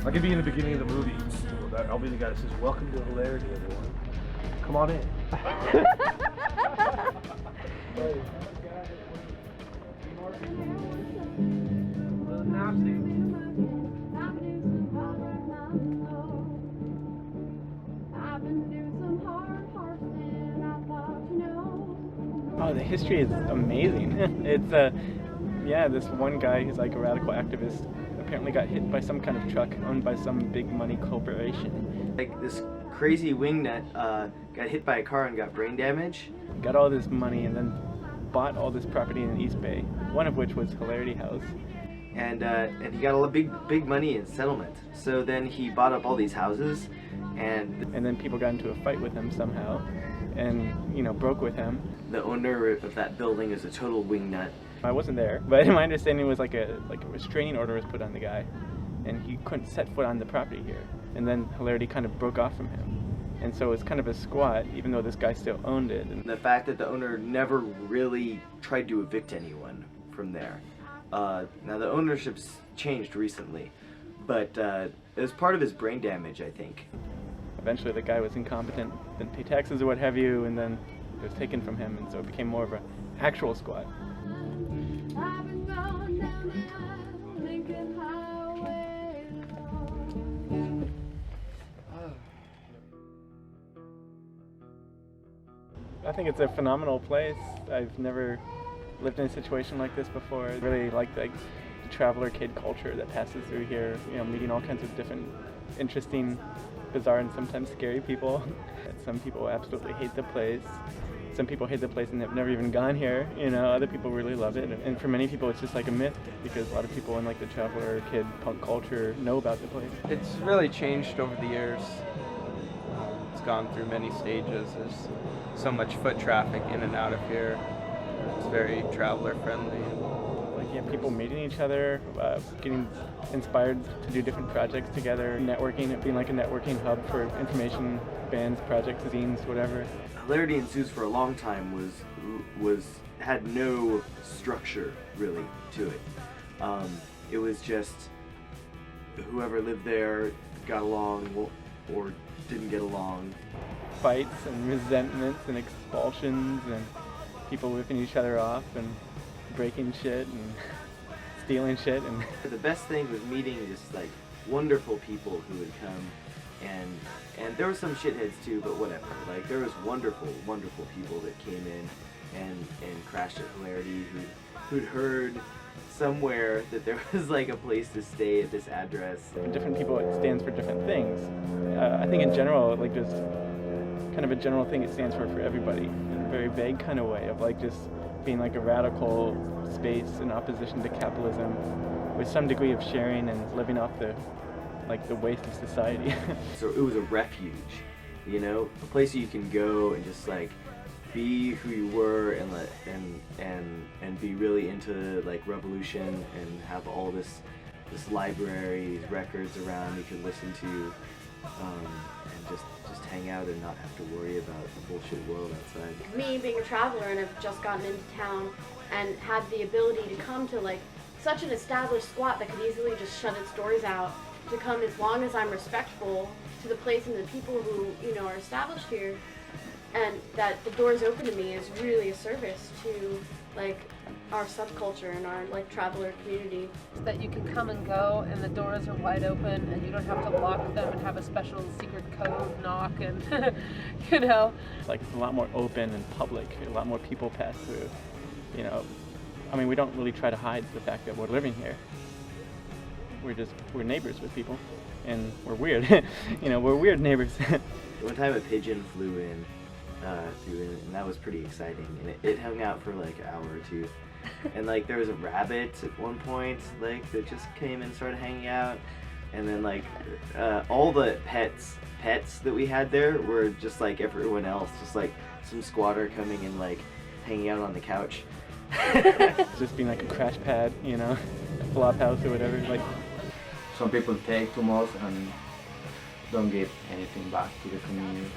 I could be in the beginning of the movie. I'll be the guy that says, "Welcome to hilarity, everyone. Come on in." Oh, the history is amazing. It's yeah, this one guy who's like a radical activist apparently got hit by some kind of truck owned by some big money corporation. Like this crazy wingnut got hit by a car and got brain damage. Got all this money and then bought all this property in East Bay, one of which was Hilarity House. And he got a lot big money in settlement. So then he bought up all these houses, and then people got into a fight with him somehow, and broke with him. The owner of that building is a total wingnut. I wasn't there, but my understanding was like a restraining order was put on the guy, and he couldn't set foot on the property here. And then Hilarity kind of broke off from him, and so it's kind of a squat, even though this guy still owned it. And the fact that the owner never really tried to evict anyone from there. Now the ownership's changed recently, but it was part of his brain damage, I think. Eventually the guy was incompetent, didn't pay taxes or what have you, and then it was taken from him, and so it became more of an actual squat. I think it's a phenomenal place. I've never lived in a situation like this before. I really like the traveler kid culture that passes through here, meeting all kinds of different interesting, bizarre, and sometimes scary people. Some people absolutely hate the place. Some people hate the place and have never even gone here. Other people really love it. And for many people it's just like a myth, because a lot of people in like the traveler kid punk culture know about the place. It's really changed over the years. It's gone through many stages. There's so much foot traffic in and out of here. It's very traveler friendly. Like you have people meeting each other, getting inspired to do different projects together, networking, it being like a networking hub for information, bands, projects, zines, whatever. Hilarity and Zoos for a long time had no structure really to it. It was just whoever lived there got along or didn't get along. Fights and resentments and expulsions and people whipping each other off and breaking shit and stealing shit. And the best thing was meeting just like wonderful people who would come, and there were some shitheads too, but whatever. Like there was wonderful people that came in and crashed at Hilarity who'd heard somewhere that there was like a place to stay at this address. For different people it stands for different things. I think in general, like just kind of a general thing it stands for everybody in a very vague kind of way of like just being like a radical space in opposition to capitalism with some degree of sharing and living off the waste of society. So it was a refuge, a place you can go and just like be who you were and be really into like revolution and have all this library, these records around you could listen to, and just hang out and not have to worry about the bullshit world outside. Me being a traveler and I've just gotten into town and had the ability to come to like such an established squat that could easily just shut its doors out, to come as long as I'm respectful to the place and the people who are established here, and that the doors open to me is really a service to like our subculture and our like traveler community. That you can come and go and the doors are wide open and you don't have to lock them and have a special secret code knock and Like it's a lot more open and public, a lot more people pass through. I mean, we don't really try to hide the fact that we're living here. We're neighbors with people, and we're weird. We're weird neighbors. One time a pigeon flew in, and that was pretty exciting. And it hung out for like an hour or two. And like there was a rabbit at one point, like that just came and started hanging out. And then like all the pets that we had there were just like everyone else, just like some squatter coming and like hanging out on the couch. Just being like a crash pad, a flop house or whatever. Like some people take too much and don't give anything back to the community.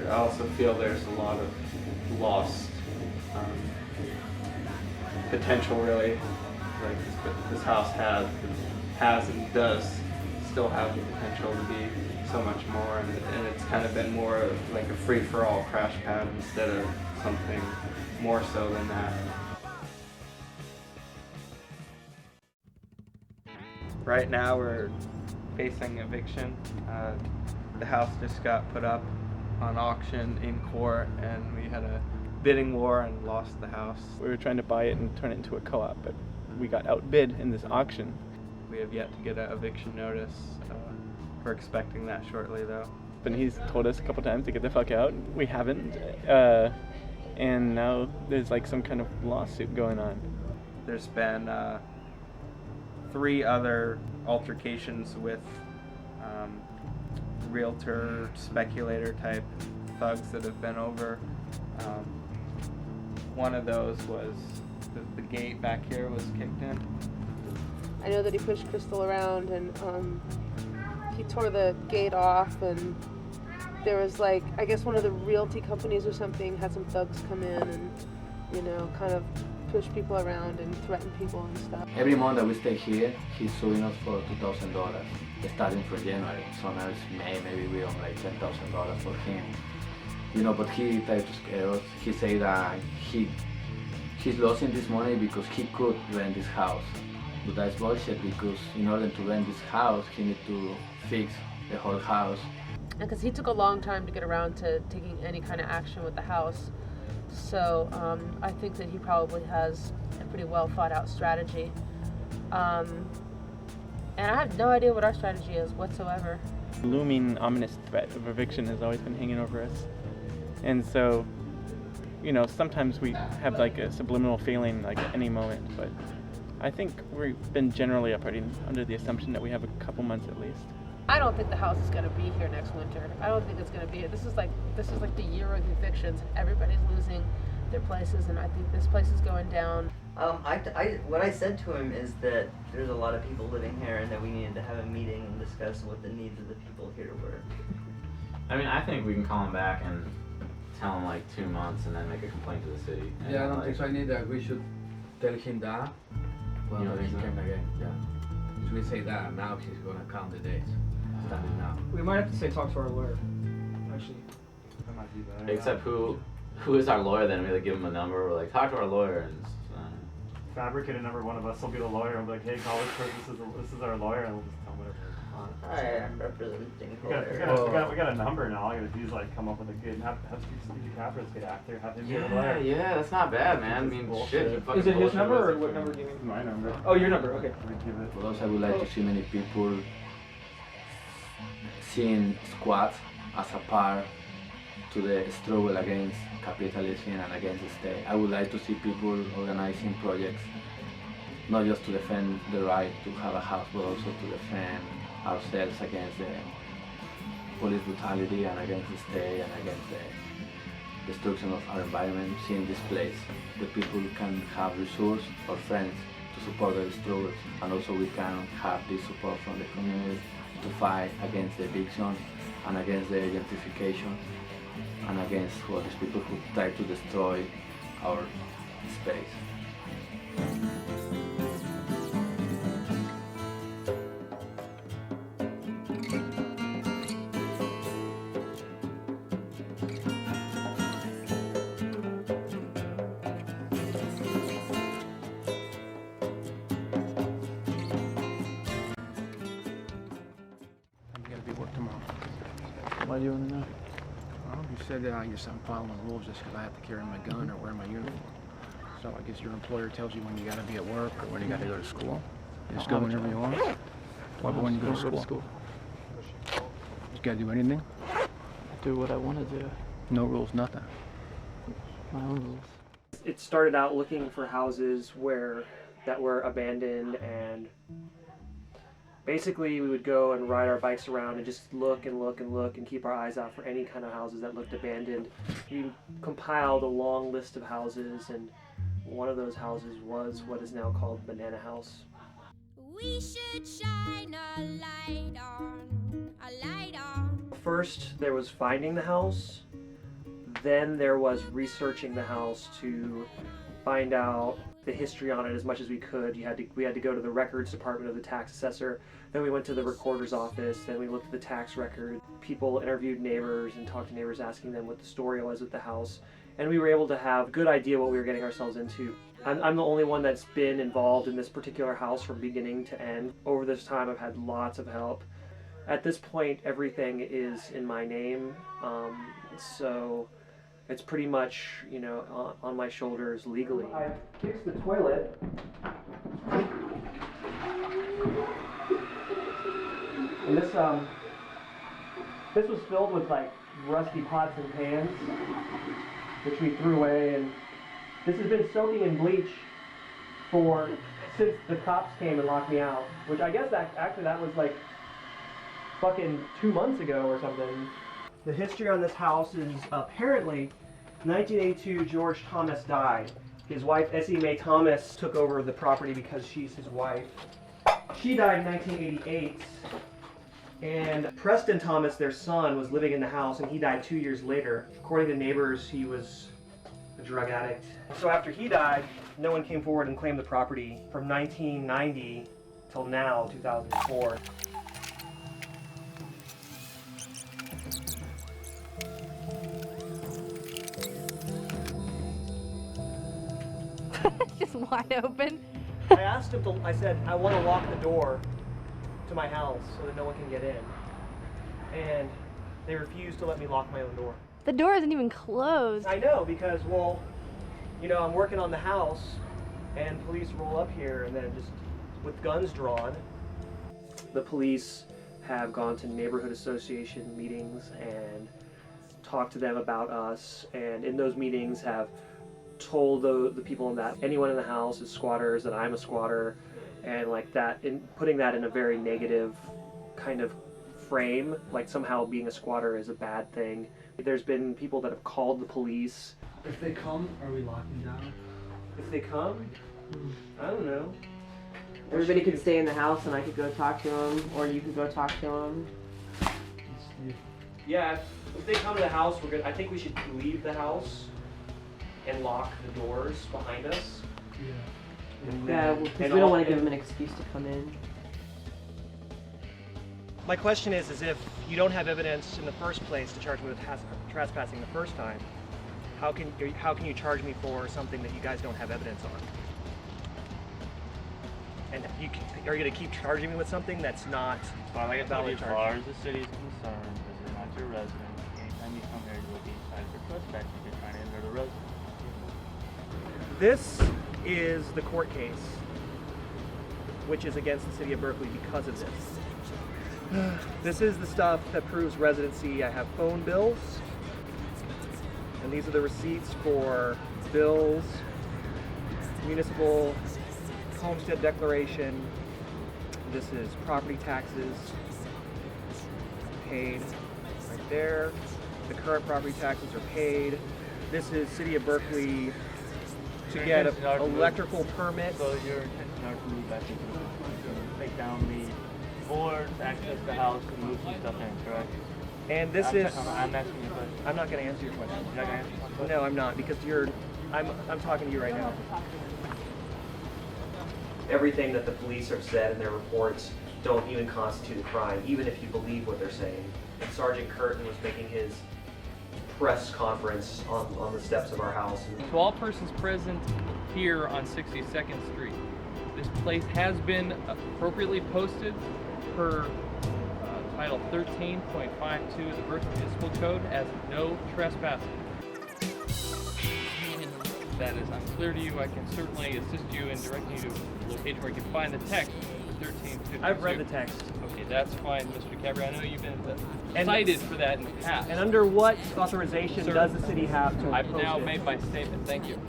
I also feel there's a lot of lost potential, really. Like this house had has and does still have the potential to be so much more, and it's kind of been more of like a free-for-all crash pad instead of something more so than that. Right now we're facing eviction. The house just got put up on auction in court, and we had a bidding war and lost the house. We were trying to buy it and turn it into a co-op, but we got outbid in this auction. We have yet to get an eviction notice. We're expecting that shortly, though. And he's told us a couple times to get the fuck out. We haven't. And now there's like some kind of lawsuit going on. There's been 3 other altercations with realtor, speculator type thugs that have been over. One of those was the gate back here was kicked in. I know that he pushed Crystal around and he tore the gate off, and there was like, I guess one of the realty companies or something had some thugs come in and, you know, kind of push people around and threaten people and stuff. Every month that we stay here, he's suing us for $2,000, starting from January. So now it's May, maybe we own like $10,000 for him. You know, but he tried to scare us. He said that he's losing this money because he could rent this house. But that's bullshit, because in order to rent this house, he needs to fix the whole house. And because he took a long time to get around to taking any kind of action with the house. So I think that he probably has a pretty well thought out strategy. And I have no idea what our strategy is whatsoever. Looming ominous threat of eviction has always been hanging over us. And so, you know, sometimes we have like a subliminal feeling like at any moment, but I think we've been generally operating under the assumption that we have a couple months at least. I don't think the house is going to be here next winter. I don't think it's going to be here. This is like the year of evictions. Everybody's losing their places, and I think this place is going down. What I said to him is that there's a lot of people living here, and that we needed to have a meeting and discuss what the needs of the people here were. I mean, I think we can call him back and tell him like 2 months and then make a complaint to the city. Yeah, I don't think so. I need that. We should tell him that. Well, You know, he he's came again. Yeah. If we say that, now he's gonna count the days. Starting now. We might have to say talk to our lawyer, actually. That might be better. Except who is our lawyer then? We like give him a number. We're like, talk to our lawyer and. Fabricate a number. One of us will be the lawyer. And be like, hey, call this person. This is our lawyer, and we'll just tell him whatever we want. I am representing We lawyer. got a number now. All you gotta do is like come up with a good, have Steve DiCaprio's good actor, have him be the Yeah, lawyer. yeah, that's not bad, man. I This is mean, bullshit. shit. You fucking Is it his bullshit number with or it what for number me. do you need? My number. Oh, your number, okay. We give it. But also I would like to see many people seeing squats as a part to the struggle against capitalism and against the state. I would like to see people organizing projects, not just to defend the right to have a house, but also to defend ourselves against the police brutality and against the state and against the destruction of our environment. Seeing this place, the people can have resources or friends to support their struggles, and also we can have this support from the community to fight against the eviction and against the gentrification and against all these people who try to destroy our space. I'm gonna be work tomorrow. Why do you want to know? Well, you said that I guess I'm following rules just because I have to carry my gun or wear my uniform. So I guess your employer tells you when you gotta be at work or when you gotta go to school. You just go whenever you want. What about when you go to school? You gotta do anything? Do what I want to do. No rules, nothing. My own rules. It started out looking for houses that were abandoned, and basically we would go and ride our bikes around and just look and look and look and keep our eyes out for any kind of houses that looked abandoned. We compiled a long list of houses, and one of those houses was what is now called Banana House. We should shine a light on. First, there was finding the house, Then there was researching the house to find out the history on it as much as we could. We had to go to the records department of the tax assessor. Then we went to the recorder's office. Then we looked at the tax record. People interviewed neighbors and talked to neighbors, asking them what the story was with the house. And we were able to have a good idea what we were getting ourselves into. I'm the only one that's been involved in this particular house from beginning to end. Over this time, I've had lots of help. At this point, everything is in my name, so it's pretty much, you know, on my shoulders legally. I fixed the toilet. And this was filled with like rusty pots and pans, which we threw away, and this has been soaking in bleach since the cops came and locked me out, which I guess that was like fucking 2 months ago or something. The history on this house is apparently 1982 George Thomas died. His wife Essie Mae Thomas took over the property because she's his wife. She died in 1988, and Preston Thomas, their son, was living in the house, and he died 2 years later. According to neighbors, he was a drug addict. So after he died, no one came forward and claimed the property from 1990 till now, 2004. Just wide open. I asked him I said, I want to lock the door to my house so that no one can get in. And they refused to let me lock my own door. The door isn't even closed. I know, because, well, you know, I'm working on the house and police roll up here and then just with guns drawn. The police have gone to neighborhood association meetings and talked to them about us, and in those meetings have told the people in that anyone in the house is squatters, that I'm a squatter, and like that, in putting that in a very negative kind of frame, like somehow being a squatter is a bad thing. There's been people that have called the police. If they come, are we locking down? If they come, I don't know. Everybody could stay in the house and I could go talk to them, or you could go talk to them. Yeah, if they come to the house, I think we should leave the house and lock the doors behind us. Yeah, because we don't want to give them an excuse to come in. My question is if you don't have evidence in the first place to charge me with trespassing the first time, how can you charge me for something that you guys don't have evidence on? And are you going to keep charging me with something that's not a valid charge? As far as the city is concerned, as you're not your resident, anytime you come here, you will be cited for trespassing if you're trying to enter the residence. This is the court case, which is against the city of Berkeley because of this. This is the stuff that proves residency. I have phone bills, and these are the receipts for bills, municipal homestead declaration. This is property taxes paid right there. The current property taxes are paid. This is city of Berkeley to get an electrical permit. So your intention are to move back into the house, take down the boards, access the house, and move some stuff in, correct? And this I'm is. I'm asking you a question. I'm not going to answer your question. You're not going to answer my question? No, I'm not, because I'm talking to you right now. Everything that the police have said in their reports don't even constitute a crime, even if you believe what they're saying. And Sergeant Curtin was making his press conference on the steps of our house. To all persons present here on 62nd Street, this place has been appropriately posted per Title 13.52 of the Berkeley Municipal Code as no trespassing. If that is unclear to you, I can certainly assist you in directing you to a location where you can find the text for 1352. I've read the text. Okay, that's fine, Mr. Cabri. I know you've been cited for that in the past. And under what authorization does the city have to I've post now it? made my statement. Thank you.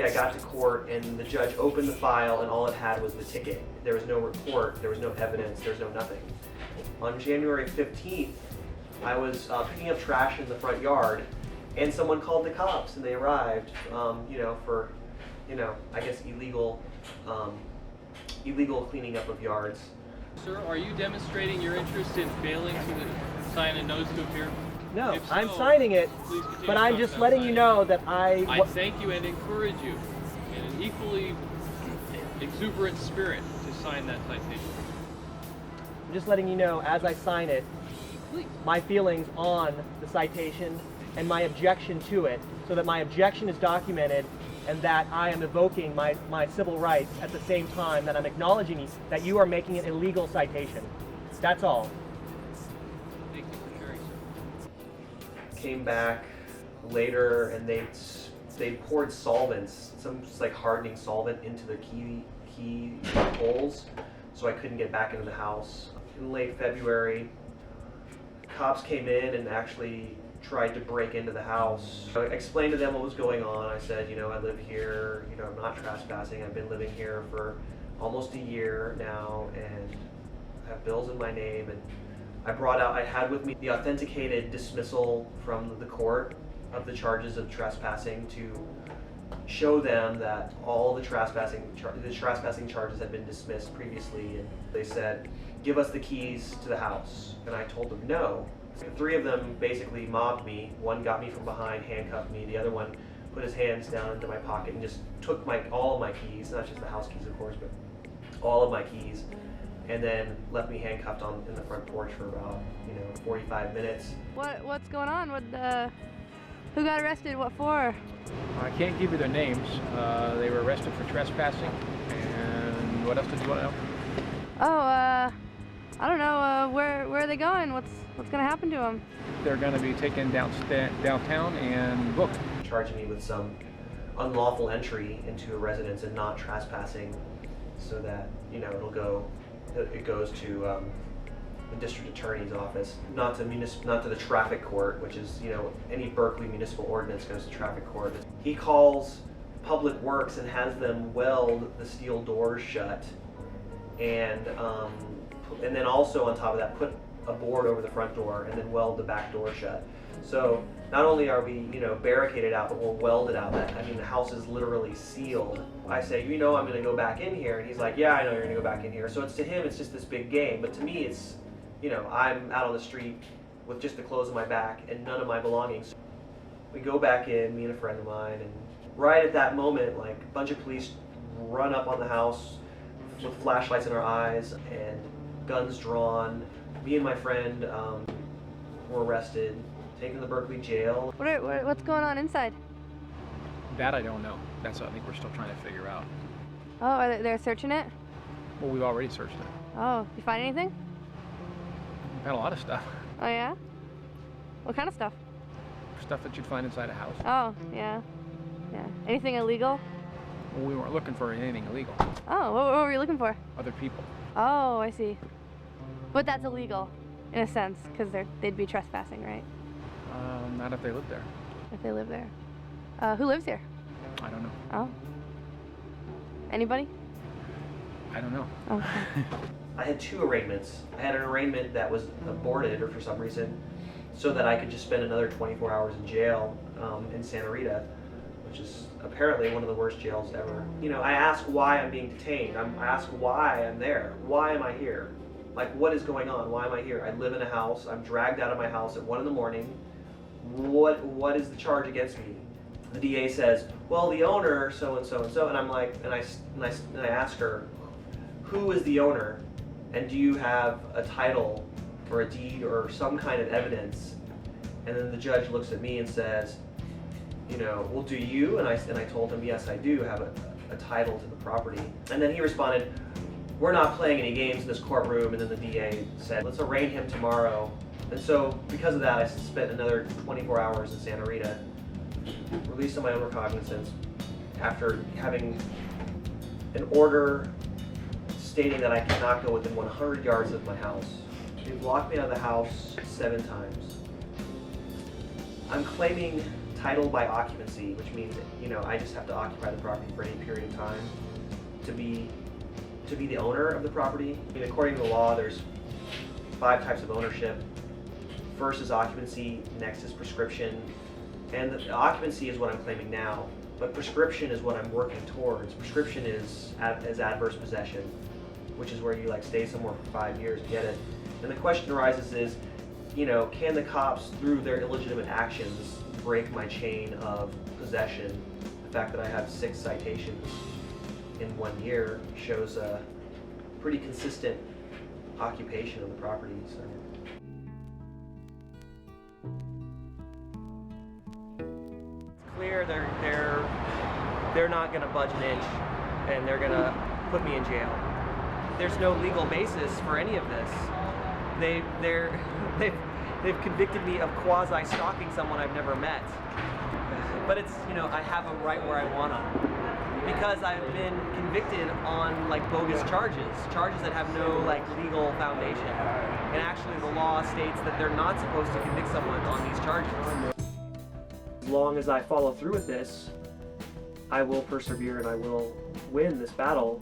I got to court and the judge opened the file and all it had was the ticket. There was no report, there was no evidence, there was no nothing. On January 15th, I was picking up trash in the front yard and someone called the cops and they arrived, for, I guess illegal cleaning up of yards. Sir, are you demonstrating your interest in failing to sign a notice to appear? No, If I'm so, signing it, please continue but I'm talking just about letting you signing. know that I thank you and encourage you in an equally exuberant spirit to sign that citation. I'm just letting you know as I sign it, Please. my feelings on the citation and my objection to it, so that my objection is documented and that I am evoking my civil rights at the same time that I'm acknowledging that you are making an illegal citation. That's all. Thank you for sharing, sir. Came back later and they poured solvents, some like hardening solvent into the key holes, so I couldn't get back into the house. In late February, cops came in and actually tried to break into the house. I explained to them what was going on. I said, I live here, I'm not trespassing. I've been living here for almost a year now and I have bills in my name. And I had with me the authenticated dismissal from the court of the charges of trespassing to show them that all the trespassing charges had been dismissed previously. And they said, give us the keys to the house. And I told them no. The three of them basically mobbed me. One got me from behind, handcuffed me. The other one put his hands down into my pocket and just took all of my keys, not just the house keys, of course, but all of my keys, and then left me handcuffed in the front porch for about 45 minutes. What's going on? Who got arrested? What for? I can't give you their names. They were arrested for trespassing. And what else did you want to know? Oh, I don't know. Where are they going? What's gonna happen to them? They're going to be taken downtown and booked. Charging me with some unlawful entry into a residence and not trespassing, so that it goes to the district attorney's office, not to the traffic court, which is any Berkeley municipal ordinance goes to traffic court. He calls Public Works and has them weld the steel doors shut, and then also on top of that put a board over the front door and then weld the back door shut. So not only are we barricaded out, but we're welded out. The house is literally sealed. I say, I'm going to go back in here, and he's like, yeah, I know you're going to go back in here. So to him, it's just this big game, but to me, it's I'm out on the street with just the clothes on my back and none of my belongings. We go back in, me and a friend of mine, and right at that moment, a bunch of police run up on the house with flashlights in our eyes and guns drawn. Me and my friend were arrested, taken to the Berkeley jail. What's going on inside? That I don't know. That's what I think we're still trying to figure out. Oh, they're searching it? Well, we've already searched it. Oh, you find anything? We've had a lot of stuff. Oh yeah? What kind of stuff? Stuff that you'd find inside a house. Oh, yeah. Anything illegal? Well, we weren't looking for anything illegal. Oh, what were you looking for? Other people. Oh, I see. But that's illegal, in a sense, because they'd be trespassing, right? Not if they live there. If they live there. Who lives here? I don't know. Oh. Anybody? I don't know. Okay. I had two arraignments. I had an arraignment that was aborted, or for some reason, so that I could just spend another 24 hours in jail in Santa Rita, which is apparently one of the worst jails ever. I ask why I'm being detained. I ask why I'm there. Why am I here? What is going on? Why am I here? I live in a house. I'm dragged out of my house at 1 in the morning. What is the charge against me? The DA says, well, the owner, so and so and so, and I'm like, and I ask her, who is the owner? And do you have a title or a deed or some kind of evidence? And then the judge looks at me and says, well, do you? And I told him, yes, I do have a title to the property. And then he responded, we're not playing any games in this courtroom. And then the DA said, let's arraign him tomorrow. And so because of that, I spent another 24 hours in Santa Rita, released on my own recognizance after having an order stating that I cannot go within 100 yards of my house. They've locked me out of the house 7 times. I'm claiming title by occupancy, which means I just have to occupy the property for any period of time to be the owner of the property. According to the law, there's 5 types of ownership. First is occupancy, next is prescription, and the occupancy is what I'm claiming now, but prescription is what I'm working towards. Prescription is adverse possession, which is where you stay somewhere for 5 years to get it. And the question arises is, you know, can the cops, through their illegitimate actions, break my chain of possession? The fact that I have 6 citations in 1 year shows a pretty consistent occupation of the property. So. It's clear they're not going to budge an inch, and they're going to put me in jail. There's no legal basis for any of this. They've convicted me of quasi-stalking someone I've never met. But it's, you know, I have them right where I want them. Because I've been convicted on like bogus charges that have no like legal foundation. And actually the law states that they're not supposed to convict someone on these charges. As long as I follow through with this, I will persevere and I will win this battle.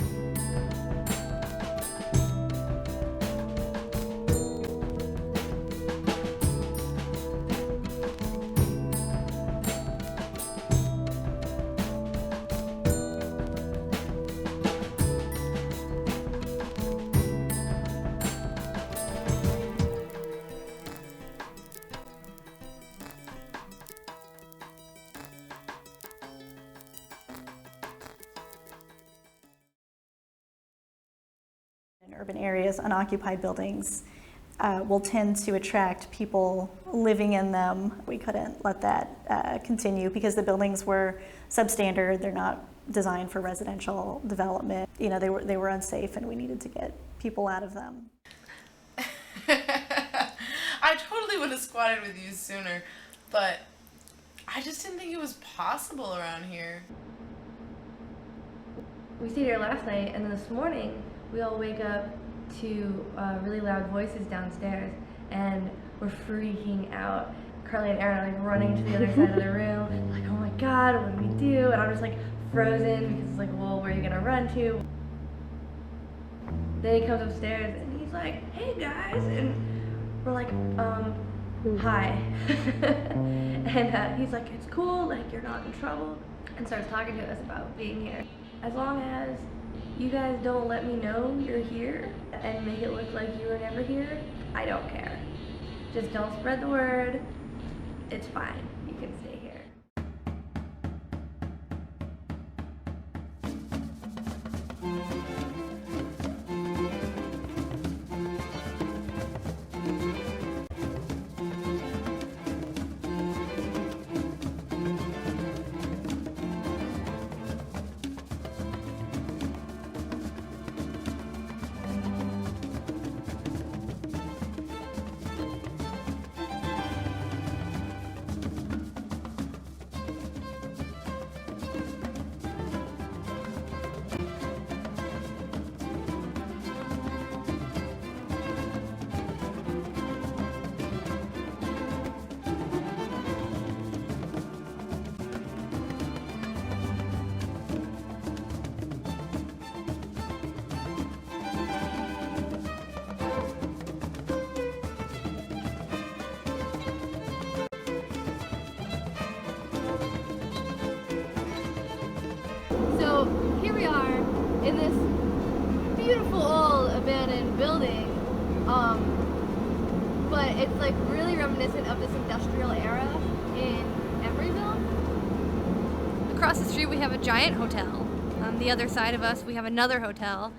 In urban areas, unoccupied buildings will tend to attract people living in them. We couldn't let that continue because the buildings were substandard. They're not designed for residential development. You know, they were unsafe, and we needed to get people out of them. I totally would have squatted with you sooner, but I just didn't think it was possible around here. We stayed here last night, and then this morning we all wake up to really loud voices downstairs, and we're freaking out. Carly and Aaron are like running to the other side of the room, like, oh my god, what do we do? And I'm just like frozen because it's like, well, where are you gonna run to? Then he comes upstairs and he's like, hey guys, and we're like, hi. And he's like, it's cool, like you're not in trouble, and starts talking to us about being here. As long as you guys don't let me know you're here and make it look like you were never here, I don't care. Just don't spread the word. It's fine. You can stay here. So here we are in this beautiful old abandoned building, but it's like really reminiscent of this industrial era in Emeryville. Across the street we have a giant hotel. On the other side of us we have another hotel.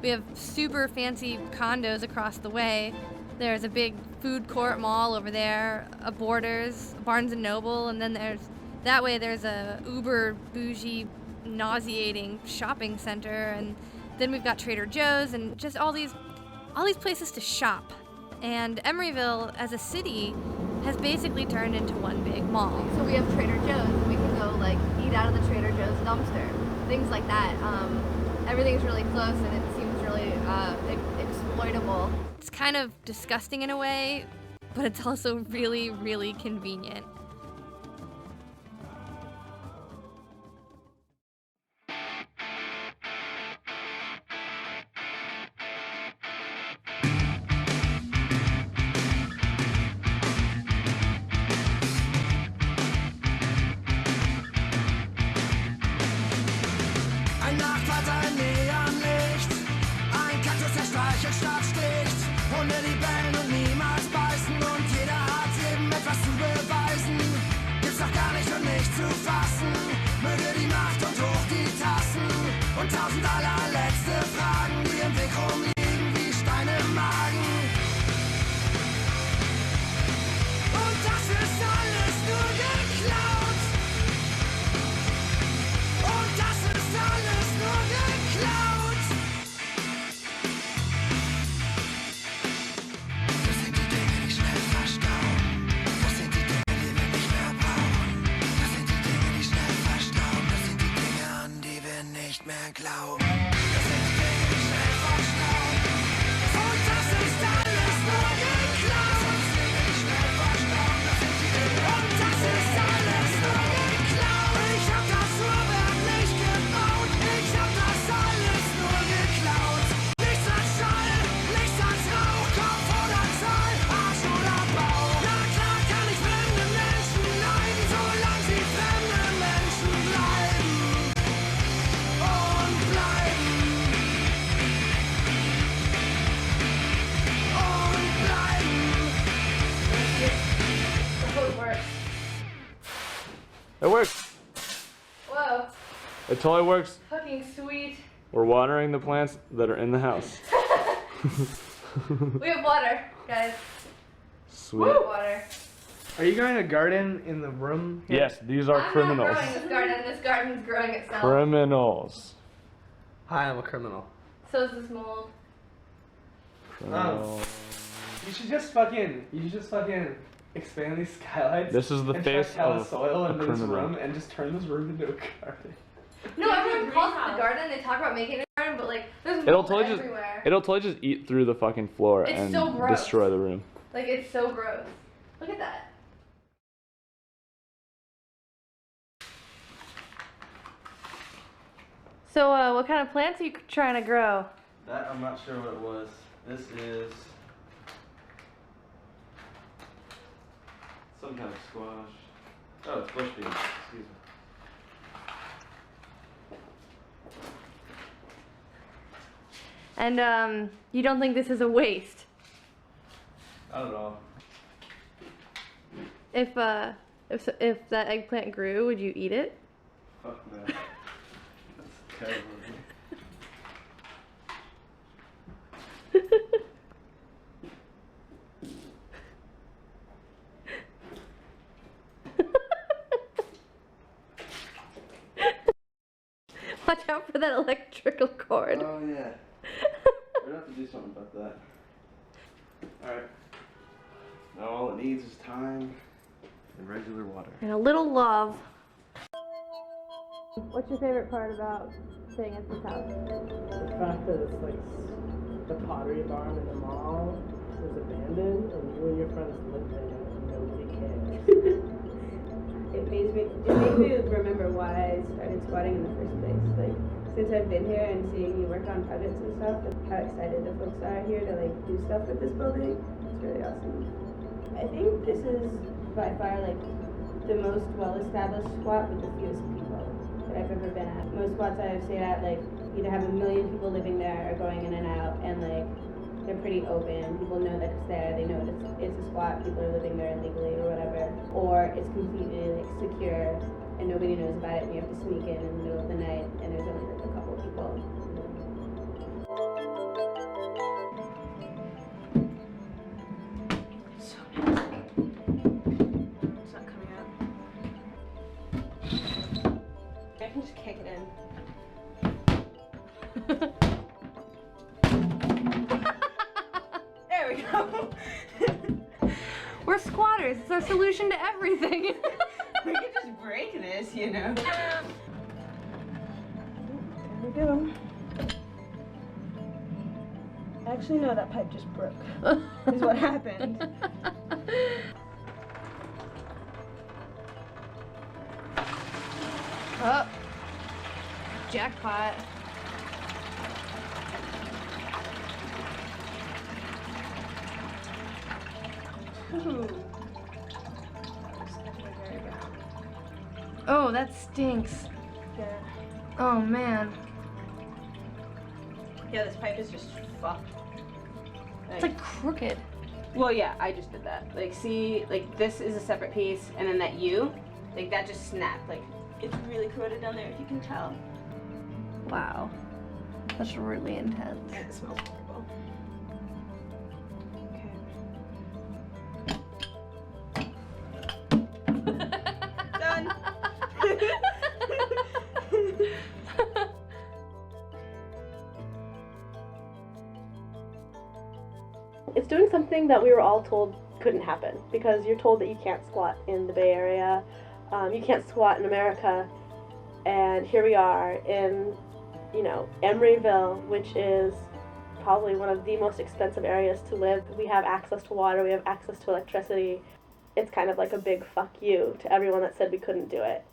We have super fancy condos across the way. There's a big food court mall over there, a Borders, a Barnes & Noble, and then there's a uber bougie, nauseating shopping center, and then we've got Trader Joe's and just all these places to shop. And Emeryville as a city has basically turned into one big mall. So we have Trader Joe's, and we can go like eat out of the Trader Joe's dumpster, things like that. Everything's really close, and it seems really exploitable. It's kind of disgusting in a way, but it's also really, really convenient. Ein Nachtwald, ein Neonlicht, ein Kaktus, der Streichelstadt sticht, Hunde, die bellen und niemals beißen und nicht zu fassen. Möge die Macht und hoch die Tassen und 1000 allerletzte Fragen, die im Weg rumliegen wie Steine im Magen. Und das ist alles nur geklaut. Und das ist alles nur geklaut. Das sind die Dinge, die schnell verstauen. Das sind die Dinge, die wir nicht mehr brauchen. Das sind die Dinge, die schnell verstauen. Das sind die Dinge, an die wir nicht mehr glauben. Das sind die Dinge, die schnell verstauen. Und das ist alles nur geklaut. Das sind die Dinge, die schnell verstauen. Das sind die Dinge. Und das ist alles nur geklaut. Ich hab das Uhrwerk nicht gebaut. Ich hab das alles nur geklaut. Nichts als Schall, nichts als Rauch, Kopf oder Zahl, Arsch oder Bauch. Na klar kann ich fremde Menschen leiden, solange sie fremde Menschen bleiben. Und bleiben. Und bleiben. The code works. It works. Whoa, It totally works. fucking sweet. We're watering the plants that are in the house. We have water, guys. Sweet. We have water. Are you growing a garden in the room here? Yes, these are criminals. I'm not growing this garden. This garden's growing itself. Criminals. Hi, I'm a criminal. So is this mold. Criminals. You should just fucking expand these skylights. This is the and face truck of soil a into this criminal. room and just turn this room into a garden. No, everyone calls it the garden. They talk about making it a garden, but like there's It'll mold totally everywhere. just eat through the fucking floor It's and so gross. destroy the room. Like it's so gross. Look at that. So, what kind of plants are you trying to grow? That I'm not sure what it was. This is some kind of squash. Oh, it's bush beans. Excuse me. And you don't think this is a waste? Not at all. If that eggplant grew, would you eat it? Fuck no. That's terrible. Watch out for that electrical cord. Oh yeah. We're gonna have to do something about that. Alright. Now all it needs is time and regular water. And a little love. What's your favorite part about staying at this house? The fact that it's like the pottery barn in the mall is abandoned and you and your friends live there and nobody cares. It makes me remember why I started squatting in the first place. Like, since I've been here and seeing you work on projects and stuff, and how excited the folks are here to like do stuff with this building, it's really awesome. I think this is by far like the most well-established squat with the fewest people that I've ever been at. Most squats I've stayed at like either have a million people living there or going in and out, and like they're pretty open. People know that it's there. They know it's a squat. People are living there illegally or whatever. Or it's completely like secure and nobody knows about it. And you have to sneak in the middle of the night, and there's only like a couple people. So nasty. It's not coming out. I can just kick it in. There we go. We're squatters. It's our solution to everything. We could just break this, you know. There we go. Actually, no, that pipe just broke. Is what happened. Oh. Jackpot. Ooh. Oh, that stinks. Yeah. Oh man. Yeah, this pipe is just fucked. It's like crooked. Well, yeah, I just did that. Like, see, like this is a separate piece, and then that U Like that just snapped. Like it's really corroded down there, if you can tell. Wow. That's really intense. And it smells horrible. Done. It's doing something that we were all told couldn't happen, because you're told that you can't squat in the Bay Area, you can't squat in America, and here we are in, you know, Emeryville, which is probably one of the most expensive areas to live. We have access to water, we have access to electricity. It's kind of like a big fuck you to everyone that said we couldn't do it.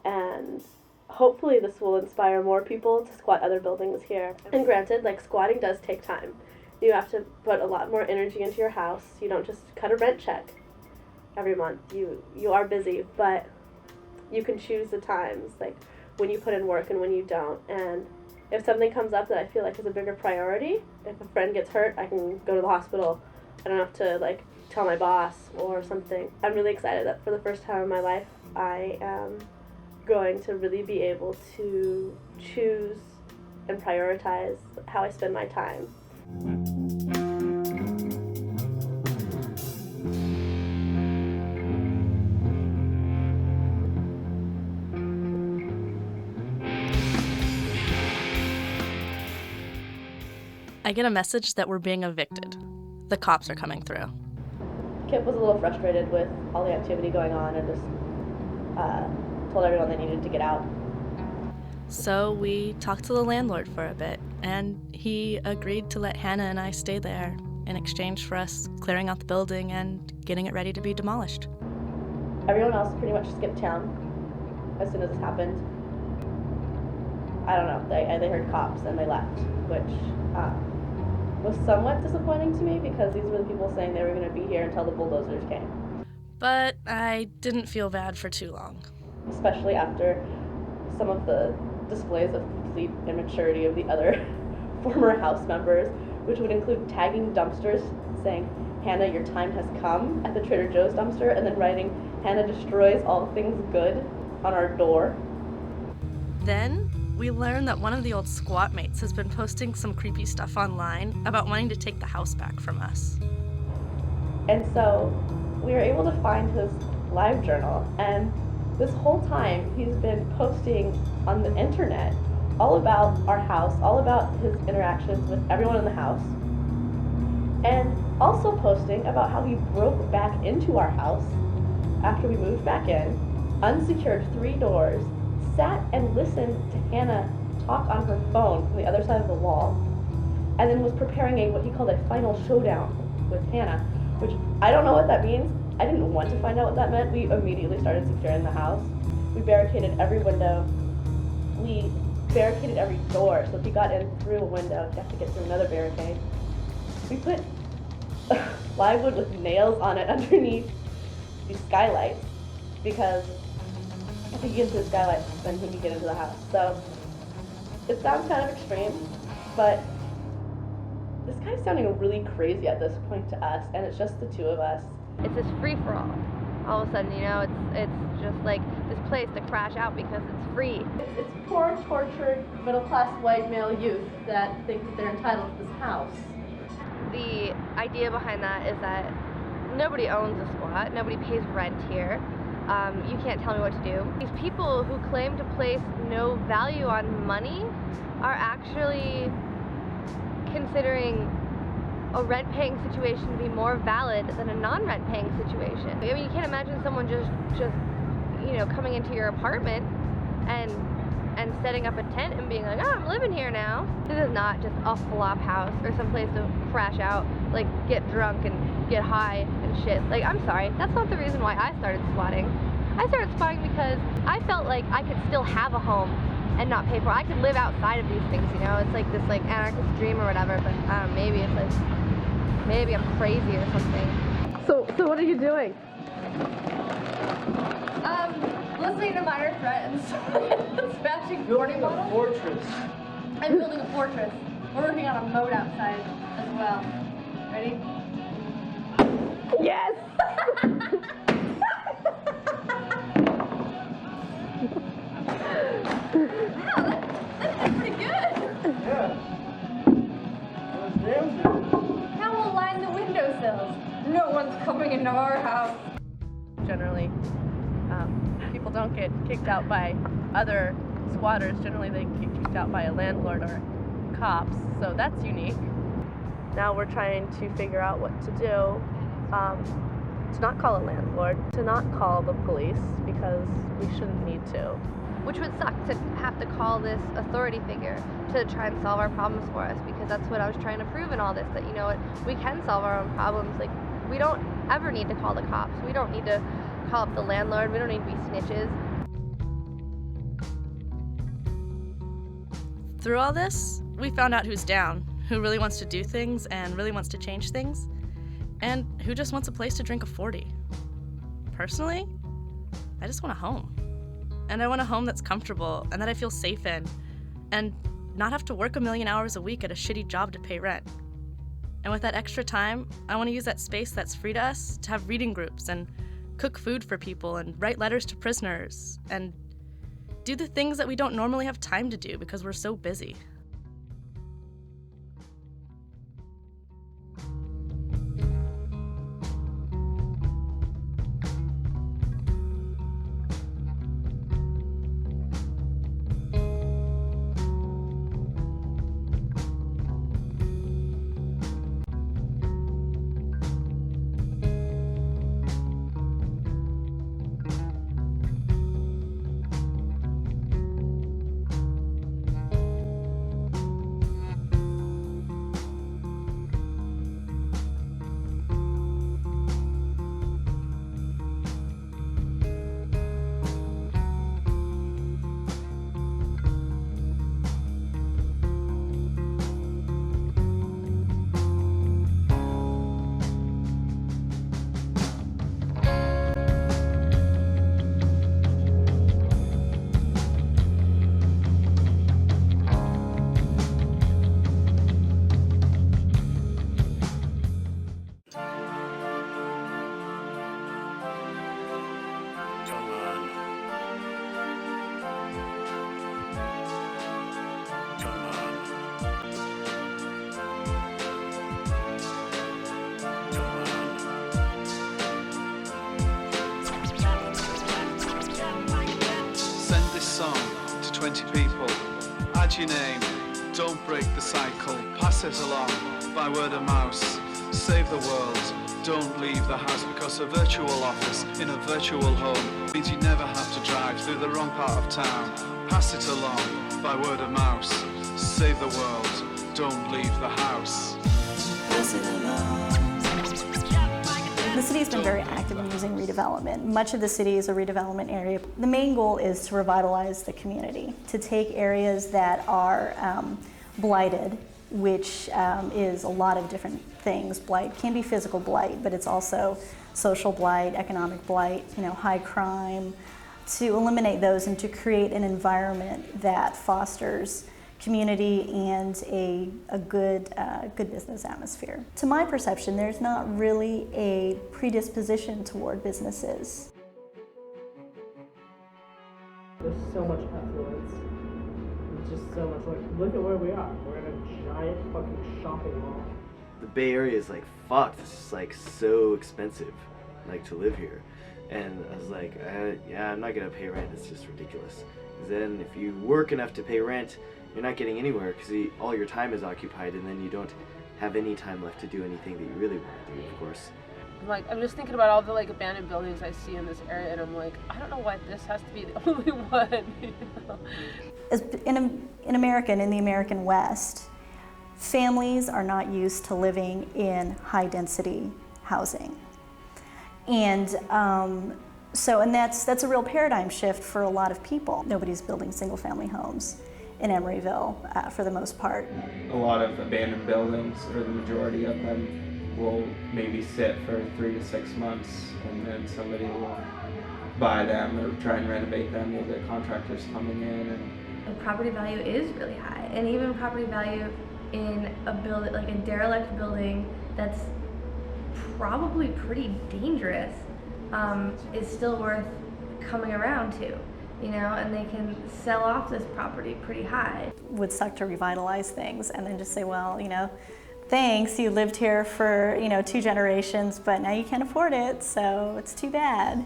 And hopefully this will inspire more people to squat other buildings here. And granted, like, squatting does take time. You have to put a lot more energy into your house. You don't just cut a rent check every month. You are busy, but you can choose the times, like when you put in work and when you don't. And if something comes up that I feel like is a bigger priority, if a friend gets hurt, I can go to the hospital. I don't have to like tell my boss or something. I'm really excited that for the first time in my life, I am going to really be able to choose and prioritize how I spend my time. I get a message that we're being evicted. The cops are coming through. Kip was a little frustrated with all the activity going on and just told everyone they needed to get out. So we talked to the landlord for a bit, and he agreed to let Hannah and I stay there in exchange for us clearing out the building and getting it ready to be demolished. Everyone else pretty much skipped town as soon as this happened. I don't know, they heard cops and they left, which was somewhat disappointing to me because these were the people saying they were going to be here until the bulldozers came. But I didn't feel bad for too long. Especially after some of the displays of complete immaturity of the other former house members, which would include tagging dumpsters saying, "Hannah, your time has come," at the Trader Joe's dumpster, and then writing, "Hannah destroys all things good," on our door. Then we learned that one of the old squat mates has been posting some creepy stuff online about wanting to take the house back from us. And so we were able to find his live journal, and this whole time he's been posting on the internet all about our house, all about his interactions with everyone in the house, and also posting about how he broke back into our house after we moved back in, unsecured 3 doors, sat and listened to Hannah talk on her phone from the other side of the wall, and then was preparing what he called a final showdown with Hannah, which I don't know what that means. I didn't want to find out what that meant. We immediately started securing the house. We barricaded every window. We barricaded every door, so if he got in through a window, he'd have to get through another barricade. We put plywood with nails on it underneath these skylights, because if he gets into the skylights, then he can get into the house. So it sounds kind of extreme, but this guy's sounding really crazy at this point to us, and it's just the two of us. It's this free-for-all. All of a sudden, you know, it's just like this place to crash out because it's free. It's poor, tortured, middle-class white male youth that think that they're entitled to this house. The idea behind that is that nobody owns a squat, nobody pays rent here. You can't tell me what to do. These people who claim to place no value on money are actually considering a rent-paying situation to be more valid than a non-rent-paying situation. I mean, you can't imagine someone just you know, coming into your apartment and setting up a tent and being like, "Oh, I'm living here now." This is not just a flop house or some place to crash out, like get drunk and get high and shit. Like, I'm sorry, that's not the reason why I started squatting. I started squatting because I felt like I could still have a home and not pay for it. I could live outside of these things, you know? It's like this like anarchist dream or whatever, but I don't know, maybe it's like, maybe I'm crazy or something. So what are you doing? Listening to minor threats. Smashing Building a fortress. I'm building a fortress. We're working on a moat outside as well. Ready? Yes! coming into our house. Generally, people don't get kicked out by other squatters. Generally, they get kicked out by a landlord or cops, so that's unique. Now we're trying to figure out what to do, to not call a landlord, to not call the police, because we shouldn't need to. Which would suck to have to call this authority figure to try and solve our problems for us, because that's what I was trying to prove in all this, that, you know what, we can solve our own problems. Like, we don't ever need to call the cops. We don't need to call up the landlord. We don't need to be snitches. Through all this, we found out who's down, who really wants to do things and really wants to change things, and who just wants a place to drink a 40. Personally, I just want a home. And I want a home that's comfortable and that I feel safe in, and not have to work 1,000,000 hours a week at a shitty job to pay rent. And with that extra time, I want to use that space that's free to us to have reading groups and cook food for people and write letters to prisoners and do the things that we don't normally have time to do because we're so busy. Send this song to 20 people. Add your name, don't break the cycle. Pass it along by word of mouth. Save the world, don't leave the house, because a virtual office in a virtual home means you never have to drive through the wrong part of town. Pass it along by word of mouth. Save the world, don't leave the house. Pass it along. The city's been very active in using redevelopment. Much of the city is a redevelopment area. The main goal is to revitalize the community, to take areas that are blighted, which is a lot of different things. Blight can be physical blight, but it's also social blight, economic blight, high crime, to eliminate those and to create an environment that fosters community and a good business atmosphere. To my perception, there's not really a predisposition toward businesses. There's so much affluence. It's just so much, look at where we are. We're in a giant fucking shopping mall. The Bay Area is fucked. It's just so expensive, to live here. And I was like, yeah, I'm not gonna pay rent. It's just ridiculous. Then if you work enough to pay rent, you're not getting anywhere because all your time is occupied, and then you don't have any time left to do anything that you really want to do, of course. I'm just thinking about all the abandoned buildings I see in this area, and I'm like, I don't know why this has to be the only one. As in America and in the American West, families are not used to living in high density housing. And that's a real paradigm shift for a lot of people. Nobody's building single family homes in Emeryville for the most part. A lot of abandoned buildings, or the majority of them, will maybe sit for 3 to 6 months, and then somebody will buy them or try and renovate them. You'll get contractors coming in. And property value is really high, and even property value in a building, like a derelict building that's probably pretty dangerous, is still worth coming around to. And they can sell off this property pretty high. It would suck to revitalize things and then just say, well, thanks, you lived here for 2 generations, but now you can't afford it, so it's too bad.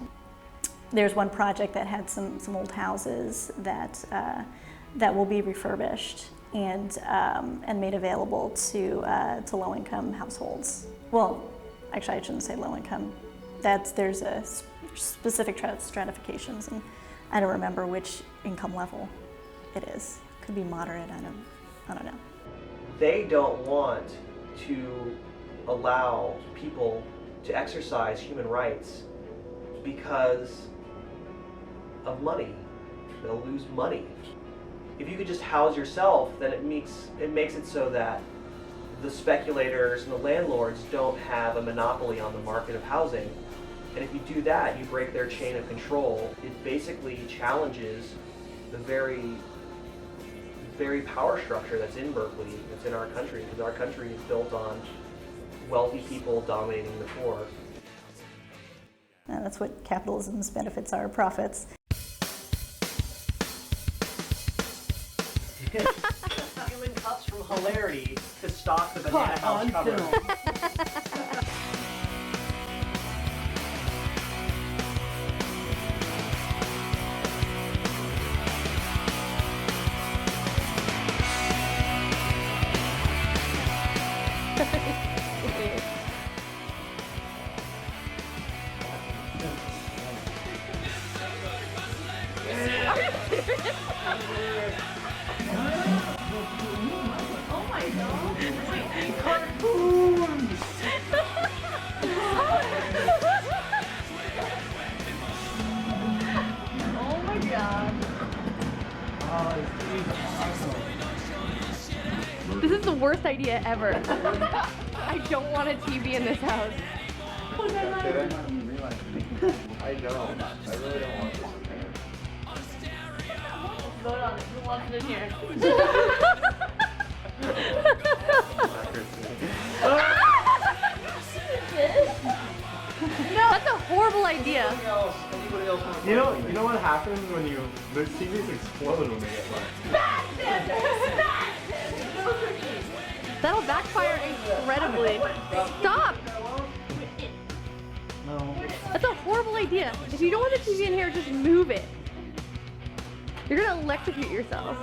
There's one project that had some old houses that will be refurbished and made available to low-income households. Well, actually, I shouldn't say low-income. There's a specific stratifications, and I don't remember which income level it is. Could be moderate. I don't know. They don't want to allow people to exercise human rights because of money. They'll lose money. If you could just house yourself, then it makes it so that the speculators and the landlords don't have a monopoly on the market of housing. And if you do that, you break their chain of control. It basically challenges the very power structure that's in Berkeley, that's in our country, because our country is built on wealthy people dominating the poor. That's what capitalism's benefits are, profits. Stealing cups from Hilarity to stock the Banana House cover. Oh my god. Cartoons! Oh my god. This is the worst idea ever. I don't want a TV in this house. I don't. I really don't want this in here. Vote on it. Who wants it in here? No, that's a horrible idea. Anybody else want to You know what happens when the TVs explode when they get wet? That'll backfire incredibly. Stop! No. That's a horrible idea. If you don't want the TV in here, just move it. You're gonna electrocute yourself.